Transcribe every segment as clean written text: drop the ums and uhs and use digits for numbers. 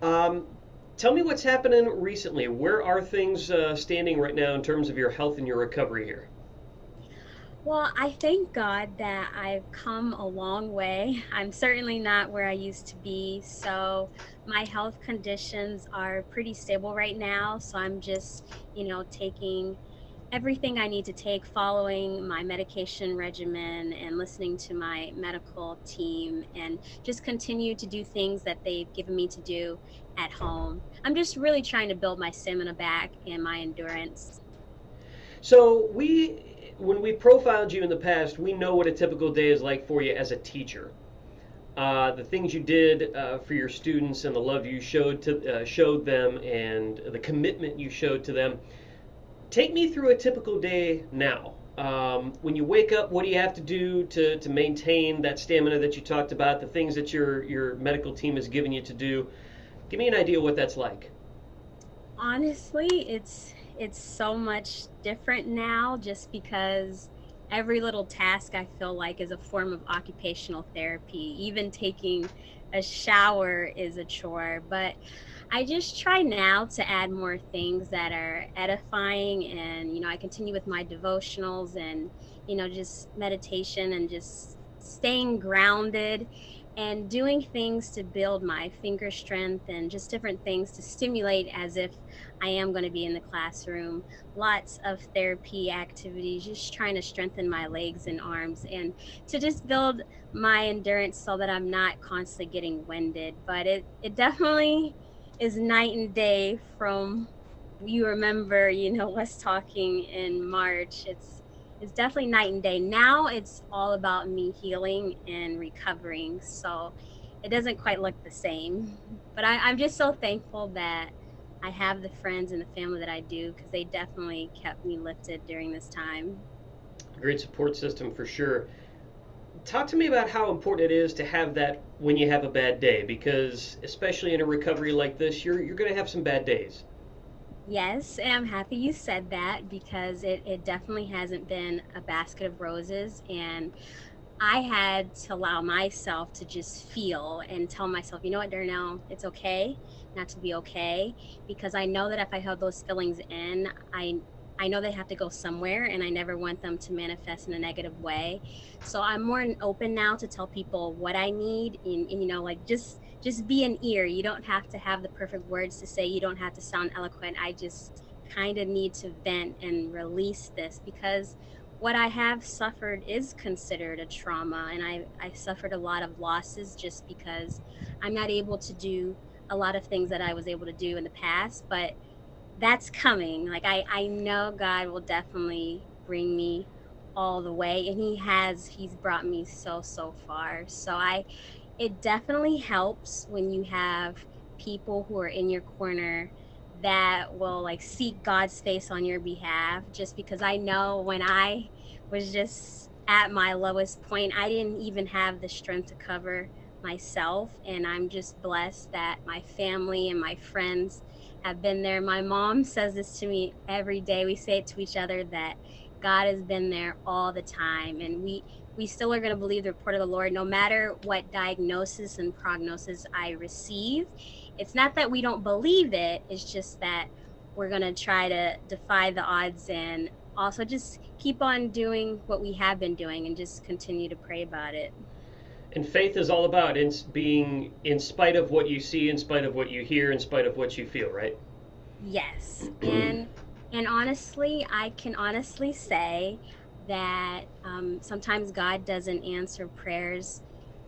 Um, Tell me what's happening recently. Where are things standing right now in terms of your health and your recovery here? Well, I thank God that I've come a long way. I'm certainly not where I used to be. So, my health conditions are pretty stable right now. So, I'm just, taking everything I need to take, following my medication regimen and listening to my medical team, and just continue to do things that they've given me to do at home. I'm just really trying to build my stamina back and my endurance. So when we profiled you in the past, we know what a typical day is like for you as a teacher. The things you did for your students and the love you showed them and the commitment you showed to them. Take me through a typical day now. When you wake up, what do you have to do to maintain that stamina that you talked about? The things that your medical team has given you to do. Give me an idea of what that's like. Honestly, it's so much different now just because every little task I feel like is a form of occupational therapy. Even taking a shower is a chore, but I just try now to add more things that are edifying, and I continue with my devotionals and just meditation and just staying grounded and doing things to build my finger strength and just different things to stimulate as if I am going to be in the classroom. Lots of therapy activities, just trying to strengthen my legs and arms and to just build my endurance so that I'm not constantly getting winded. But it definitely is night and day from you remember, us talking in March. It's definitely night and day. Now it's all about me healing and recovering. So it doesn't quite look the same. But I'm just so thankful that I have the friends and the family that I do because they definitely kept me lifted during this time. Great support system for sure. Talk to me about how important it is to have that when you have a bad day, because especially in a recovery like this, you're going to have some bad days. Yes, and I'm happy you said that because it definitely hasn't been a basket of roses. And I had to allow myself to just feel and tell myself, you know what, Darnell, it's okay not to be okay. Because I know that if I held those feelings in, I know they have to go somewhere, and I never want them to manifest in a negative way. So I'm more open now to tell people what I need, and like just be an ear. You don't have to have the perfect words to say. You don't have to sound eloquent. I just kind of need to vent and release this because what I have suffered is considered a trauma, and I suffered a lot of losses just because I'm not able to do a lot of things that I was able to do in the past, but that's coming. Like I know God will definitely bring me all the way, and he's brought me so far. So I it definitely helps when you have people who are in your corner that will like seek God's face on your behalf, just because I know when I was just at my lowest point, I didn't even have the strength to cover myself, and I'm just blessed that my family and my friends have been there. My mom says this to me every day. We say it to each other that God has been there all the time, and we still are going to believe the report of the Lord no matter what diagnosis and prognosis I receive. It's not that we don't believe it, it's just that we're going to try to defy the odds and also just keep on doing what we have been doing and just continue to pray about it. And faith is all about being in spite of what you see, in spite of what you hear, in spite of what you feel, right? Yes. And honestly, I can honestly say that sometimes God doesn't answer prayers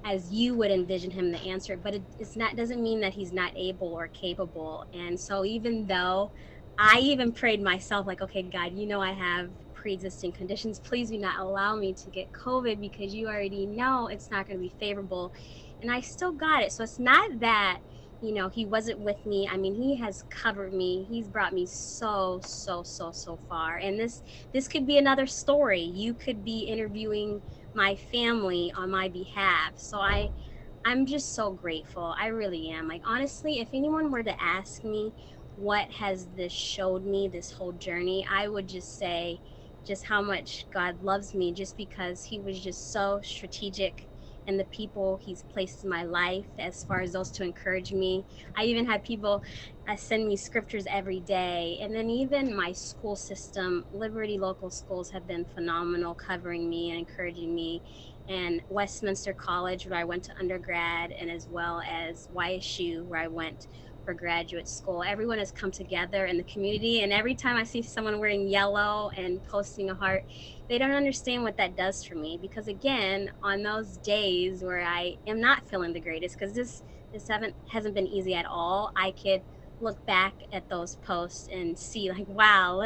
as you would envision him to answer it, but it's not doesn't mean that he's not able or capable. And so even though I even prayed myself like, okay, God, I have pre-existing conditions. Please do not allow me to get COVID because you already know it's not going to be favorable. And I still got it. So it's not that he wasn't with me. I mean, he has covered me. He's brought me so far. And this could be another story. You could be interviewing my family on my behalf. So I'm just so grateful. I really am. Like honestly, if anyone were to ask me what has this showed me this whole journey, I would just say just how much God loves me just because he was just so strategic and the people he's placed in my life, as far as those to encourage me. I even had people send me scriptures every day. And then even my school system, Liberty Local Schools, have been phenomenal, covering me and encouraging me. And Westminster College, where I went to undergrad, and as well as YSU, where I went for graduate school. Everyone has come together in the community, and every time I see someone wearing yellow and posting a heart, they don't understand what that does for me. Because again, on those days where I am not feeling the greatest, because this hasn't been easy at all, I could look back at those posts and see, like, wow,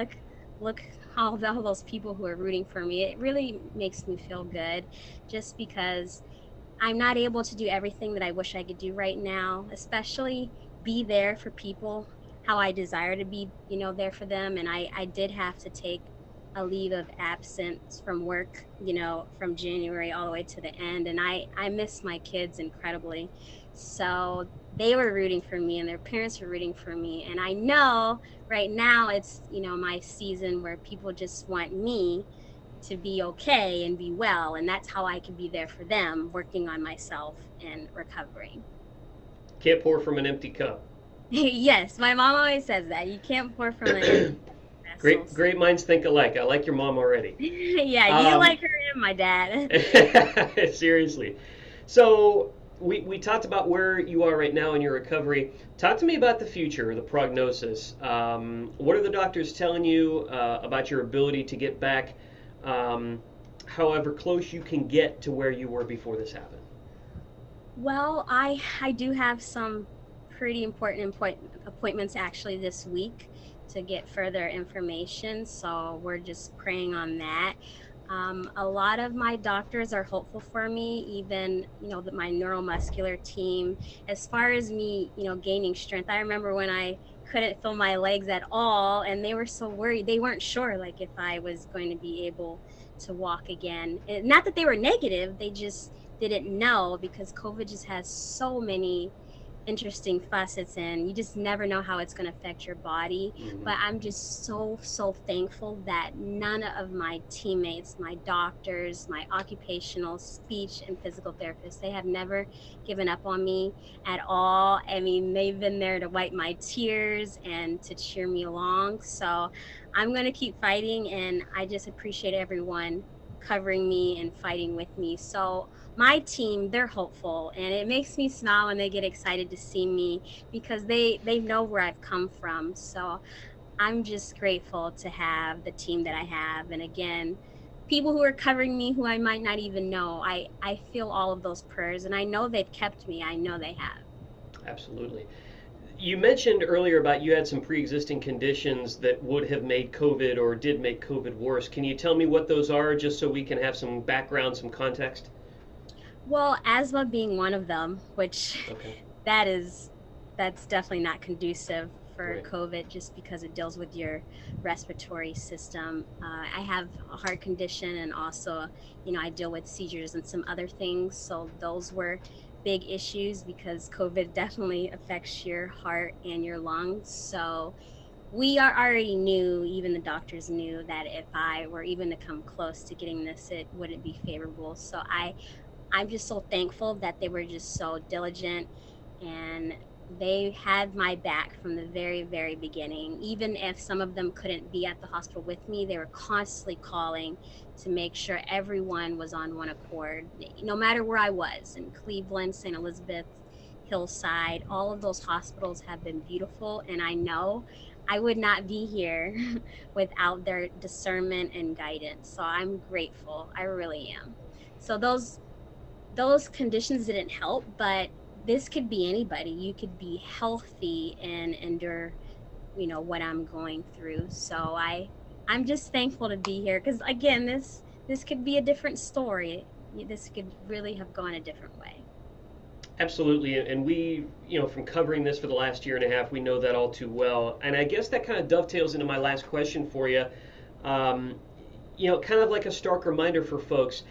look all those people who are rooting for me. It really makes me feel good, just because I'm not able to do everything that I wish I could do right now, especially be there for people how I desire to be, there for them. And I did have to take a leave of absence from work, from January all the way to the end. And I miss my kids incredibly. So they were rooting for me, and their parents were rooting for me. And I know right now it's, my season where people just want me to be okay and be well, and that's how I can be there for them, working on myself and recovering. Can't pour from an empty cup. Yes, my mom always says that you can't pour from an empty vessel. Great minds think alike. I like your mom already. Yeah, you like her and my dad. Seriously. So we talked about where you are right now in your recovery. Talk to me about the future, the prognosis. What are the doctors telling you about your ability to get back, however close you can get to where you were before this happened? Well, I do have some pretty important appointments actually this week to get further information, so we're just praying on that. A lot of my doctors are hopeful for me, even, my neuromuscular team. As far as me, gaining strength, I remember when I couldn't feel my legs at all, and they were so worried. They weren't sure, like, if I was going to be able to walk again. And not that they were negative, they just didn't know, because COVID just has so many interesting facets, and you just never know how it's going to affect your body. Mm-hmm. But I'm just so thankful that none of my teammates, my doctors, my occupational speech and physical therapists, they have never given up on me at all. I mean, they've been there to wipe my tears and to cheer me along. So I'm going to keep fighting, and I just appreciate everyone covering me and fighting with me. So my team, they're hopeful, and it makes me smile when they get excited to see me, because they know where I've come from. So I'm just grateful to have the team that I have. And again, people who are covering me who I might not even know. I feel all of those prayers, and I know they've kept me. I know they have. Absolutely. You mentioned earlier about you had some pre-existing conditions that would have made COVID or did make COVID worse. Can you tell me what those are, just so we can have some background, some context? Well, asthma being one of them, which Okay. that's definitely not conducive for Right. COVID, just because it deals with your respiratory system. I have a heart condition, and also, I deal with seizures and some other things. So those were big issues, because COVID definitely affects your heart and your lungs. So we are already knew, even the doctors knew, that if I were even to come close to getting this, it wouldn't be favorable. So I'm just so thankful that they were just so diligent, and they had my back from the very, very beginning. Even if some of them couldn't be at the hospital with me, they were constantly calling to make sure everyone was on one accord, no matter where I was, in Cleveland, St. Elizabeth, Hillside. All of those hospitals have been beautiful, and I know I would not be here without their discernment and guidance. So I'm grateful. I really am. So those conditions didn't help, but this could be anybody. You could be healthy and endure, what I'm going through. So I'm just thankful to be here, because again, this could be a different story. This could really have gone a different way. Absolutely, and we, from covering this for the last year and a half, we know that all too well. And I guess that kind of dovetails into my last question for you. Um, kind of like a stark reminder for folks,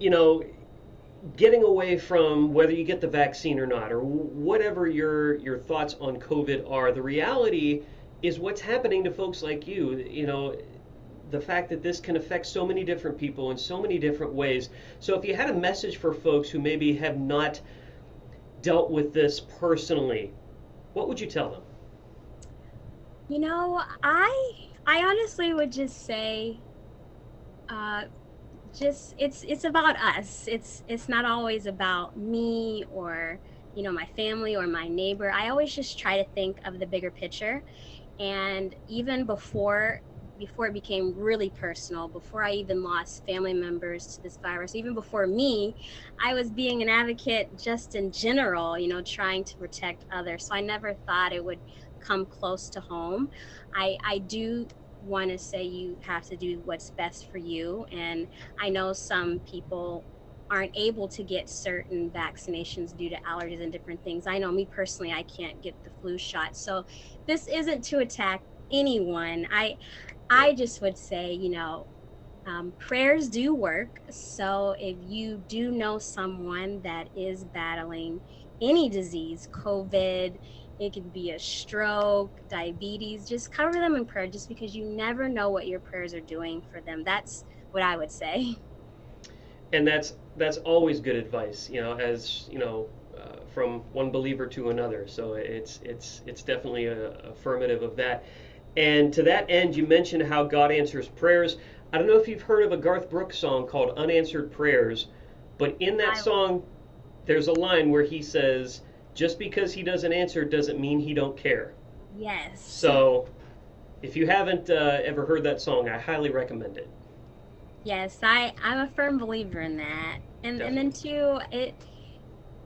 you know, getting away from whether you get the vaccine or not, or whatever your thoughts on COVID are. The reality is what's happening to folks like you. the fact that this can affect so many different people in so many different ways. So if you had a message for folks who maybe have not dealt with this personally, what would you tell them? You know, I honestly would just say, uh, just it's about us. It's not always about me or my family or my neighbor. I always just try to think of the bigger picture. And even before it became really personal, before I even lost family members to this virus, even before me, I was being an advocate just in general, trying to protect others. So I never thought it would come close to home. I do want to say you have to do what's best for you. And I know some people aren't able to get certain vaccinations due to allergies and different things. I know me personally, I can't get the flu shot. So this isn't to attack anyone. Yeah. I just would say, prayers do work. So if you do know someone that is battling any disease, COVID, it could be a stroke, diabetes, just cover them in prayer just because you never know what your prayers are doing for them. That's what I would say. And that's always good advice, as from one believer to another. So it's definitely a affirmative of that. And to that end, you mentioned how God answers prayers. I don't know if you've heard of a Garth Brooks song called Unanswered Prayers, but in that I, song, there's a line where he says, "Just because he doesn't answer doesn't mean he don't care." yes. So if you haven't ever heard that song, I highly recommend it. Yes, I'm a firm believer in that. And then Definitely. too, it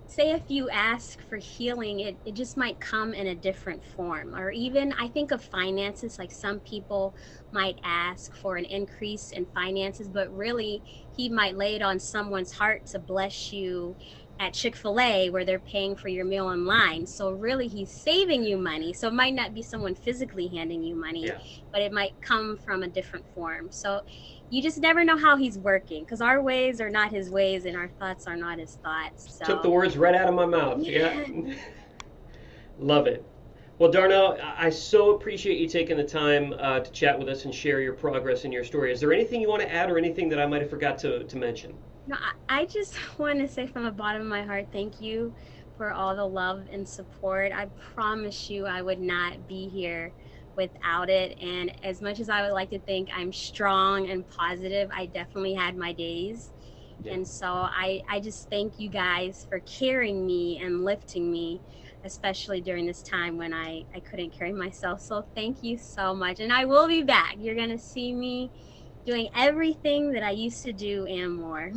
say if you ask for healing, it just might come in a different form. Or even I think of finances, like some people might ask for an increase in finances, but really he might lay it on someone's heart to bless you at Chick-fil-A where they're paying for your meal online. So really he's saving you money. So it might not be someone physically handing you money, Yeah. but it might come from a different form. So you just never know how he's working because our ways are not his ways and our thoughts are not his thoughts. Took the So words right out of my mouth. Yeah. yeah. Love it. Well, Darnell, I so appreciate you taking the time to chat with us and share your progress and your story. Is there anything you want to add or anything that I might have forgot to mention? No, I just want to say from the bottom of my heart, thank you for all the love and support. I promise you I would not be here without it. And as much as I would like to think I'm strong and positive, I definitely had my days. Yeah. And so I just thank you guys for carrying me and lifting me, especially during this time when I couldn't carry myself. So thank you so much. And I will be back. You're going to see me doing everything that I used to do and more.